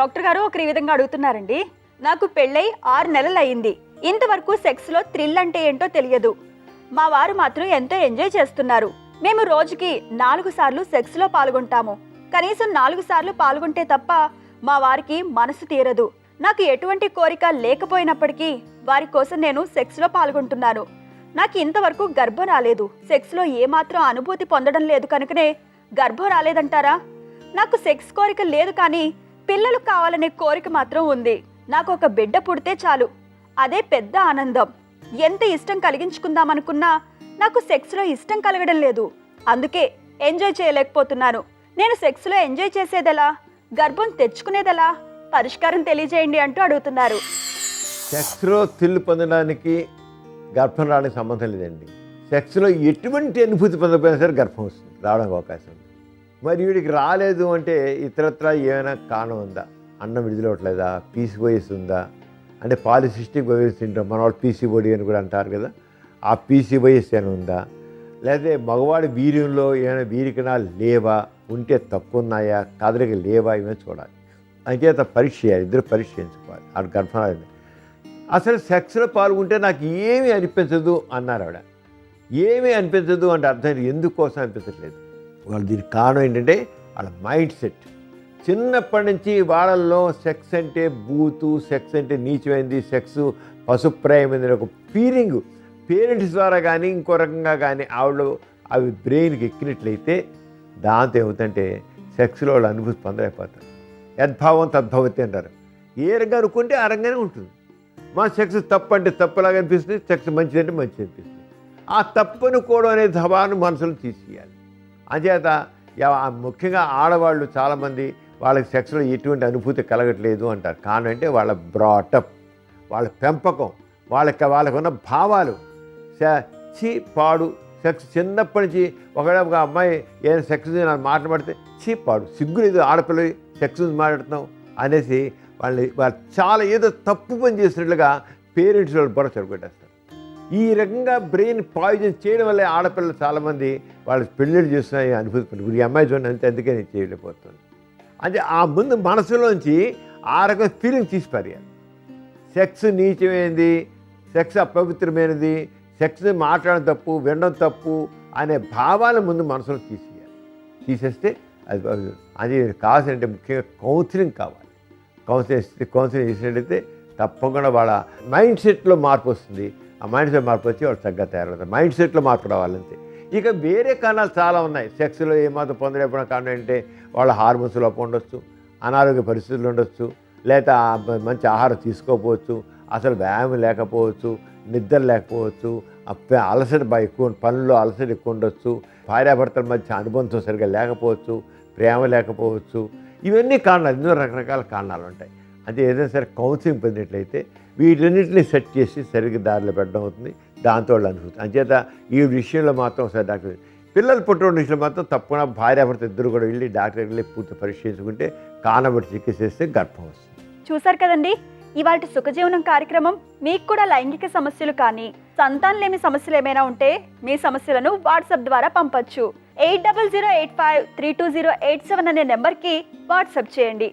Doctor గారు ఒకరు ఈ విధంగా అడుగుతున్నారండి. నాకు పెళ్ళై 6 నెలలు అయింది. ఇంతవరకు సెక్స్లో థ్రిల్ అంటే ఏంటో తెలియదు. మా వారు మాత్రం ఎంతో ఎంజాయ్ చేస్తున్నారు. మేము రోజుకి 4 సార్లు సెక్స్లో పాల్గొంటాము. కనీసం 4 సార్లు పాల్గొంటే తప్ప మా వారికి మనసు తీరదు. నాకు ఎటువంటి కోరిక లేకపోయినప్పటికీ వారి కోసం నేను సెక్స్లో పాల్గొంటున్నాను. నాకు ఇంతవరకు గర్భం రాలేదు. సెక్స్లో ఏమాత్రం అనుభూతి పొందడం లేదు కనుకనే గర్భం రాలేదంటారా? నాకు సెక్స్ కోరిక లేదు, కానీ పిల్లలు కావాలనే కోరిక మాత్రం ఉంది. నాకు ఒక బిడ్డ పుడితే చాలు, అదే పెద్ద ఆనందం. ఎంత ఇష్టం కలిగించుకుందామనుకున్నా నాకు సెక్స్లో ఇష్టం కలగడం లేదు. అందుకే ఎంజాయ్ చేయలేకపోతున్నాను. నేను సెక్స్లో ఎంజాయ్ చేసేదెలా, గర్భం తెచ్చుకునేదెలా? పరిష్కారం తెలియజేయండి అంటూ అడుగుతున్నారు. సెక్స్లో థ్రిల్ పొందడానికి గర్భం రావడానికి సంబంధం లేదండి. సెక్స్లో ఎటువంటి అనుభూతి పొందకపోయినా సరే గర్భం వస్తుంది, రావడానికి అవకాశం ఉంది. మరి వీడికి రాలేదు అంటే ఇతరత్ర ఏమైనా కారణం ఉందా? అన్నం విడుదలవట్లేదా? పీసీఓఎస్ ఉందా? అంటే పాలిసిస్టిక్ ఓవేరియన్ సిండ్రోమ్, మన వాళ్ళు పీసీఓడి అని కూడా అంటారు కదా, ఆ పీసీఓఎస్ ఏమైనా ఉందా? లేకపోతే మగవాడి వీర్యంలో ఏమైనా వీరికణాలు లేవా, ఉంటే తక్కువ ఉన్నాయా, కదలిక లేవా, ఇవన్నీ చూడాలి. అంచేత పరీక్ష చేయాలి, ఇద్దరు పరీక్ష చేయించుకోవాలి. ఆవిడ గర్భం అసలు సెక్స్లో పాల్గొంటే నాకు ఏమీ అనిపించదు అన్నారు ఆవిడ. ఏమీ అనిపించదు అంటే అర్థం ఎందుకోసం అనిపించట్లేదు. వాళ్ళు దీనికి కారణం ఏంటంటే వాళ్ళ మైండ్ సెట్. చిన్నప్పటి నుంచి వాళ్ళల్లో సెక్స్ అంటే బూతు, సెక్స్ అంటే నీచమైంది, సెక్స్ పశుప్రాయమైంది ఒక ఫీలింగ్ పేరెంట్స్ ద్వారా కానీ ఇంకో రకంగా కానీ ఆవిడ అవి బ్రెయిన్కి ఎక్కినట్లయితే దాంతో ఏమవుతుందంటే సెక్స్లో వాళ్ళు అనుభూతి పొందలేకపోతారు. యద్భావం తద్భవతి అంటారు. ఏ రంగా అనుకుంటే ఆ రంగానే ఉంటుంది. మా సెక్స్ తప్పు అంటే తప్పులాగా అనిపిస్తుంది, సెక్స్ మంచిదంటే మంచిది అనిపిస్తుంది. ఆ తప్పు అనుకోవడం అనే ధవాన్ని మనసులో తీసేయాలి. అంచేత ముఖ్యంగా ఆడవాళ్ళు చాలామంది వాళ్ళకి సెక్స్లో ఎటువంటి అనుభూతి కలగట్లేదు అంటారు. కారణం అంటే వాళ్ళ బ్రాటప్, వాళ్ళ పెంపకం, వాళ్ళకున్న భావాలు. పాడు సెక్స్ చిన్నప్పటి నుంచి ఒక అమ్మాయి ఏదైనా సెక్స్ మాట్లాడితే పాడు సిగ్గులేదు, ఆడపిల్ల సెక్స్ మాట్లాడుతున్నాం అనేసి వాళ్ళు చాలా ఏదో తప్పు పని చేసినట్లుగా పేరెంట్స్ వాళ్ళు బుర్ర చెడగొట్టేస్తారు. ఈ రకంగా బ్రెయిన్ పాయిజన్ చేయడం వల్ల ఆడపిల్లలు చాలామంది వాళ్ళు పెళ్ళిళ్ళు చేస్తున్నాయి అనుభూతి. ఈ అమ్మాయి చూడండి అంతే, అందుకే నేను చేయలేకపోతున్నాను అంటే ఆ ముందు మనసులోంచి ఆ రకమైన ఫీలింగ్ తీసి పారేయాలి. సెక్స్ నీచమైనది, సెక్స్ అపవిత్రమైనది, సెక్స్ మాట్లాడడం తప్పు, వినడం తప్పు అనే భావాల ముందు మనసులో తీసేస్తే అది కావాల్సిందంటే ముఖ్యంగా కౌన్సిలింగ్ కావాలి. కౌన్సిలింగ్ చేసినట్లయితే తప్పకుండా వాళ్ళ మైండ్ సెట్లో మార్పు వస్తుంది. ఆ మైండ్ సెట్ మార్పు వచ్చి వాళ్ళు చక్కగా తయారవుతారు. మైండ్ సెట్లో మార్పు రావాలంతే. ఇక వేరే కారణాలు చాలా ఉన్నాయి. సెక్స్లో ఏమాత్రం పొందలేకపోయిన కారణం అంటే వాళ్ళ హార్మోన్స్ లోపం ఉండొచ్చు, అనారోగ్య పరిస్థితులు ఉండొచ్చు, లేదా మంచి ఆహారం తీసుకోకపోవచ్చు, అసలు వ్యాయామం లేకపోవచ్చు, నిద్ర లేకపోవచ్చు, అలసట ఎక్కువ, పనుల్లో అలసట ఎక్కువ ఉండొచ్చు, భార్యాభర్తల మధ్య అనుబంధం సరిగ్గా లేకపోవచ్చు, ప్రేమ లేకపోవచ్చు. ఇవన్నీ కారణాలు, ఎన్నో రకరకాల కారణాలు ఉంటాయి. అంటే ఏదైనా సరే కౌన్సిలింగ్ పొందినట్లయితే వీటన్నిటిని సెట్ చేసి సరిగ్గా దారిలో పెట్టడం అవుతుంది. దాంతో వాళ్ళు అనుభూతి. అంచేత ఈ విషయంలో మాత్రం ఒకసారి డాక్టర్ పిల్లలు పుట్టిన విషయంలో మాత్రం తప్పకుండా భార్యాభర్త ఇద్దరు కూడా వెళ్ళి డాక్టర్ వెళ్ళి పూర్తి పరీక్షించుకుంటే కానబట్టి చికిత్స చేస్తే గర్భం వస్తుంది. చూసారు కదండి, ఇవాళ సుఖజీవనం కార్యక్రమం. మీకు కూడా లైంగిక సమస్యలు కానీ సంతానలేమి సమస్యలు ఏమైనా ఉంటే మీ సమస్యలను వాట్సాప్ ద్వారా పంపొచ్చు. 8008532087 అనే నెంబర్కి వాట్సాప్ చేయండి.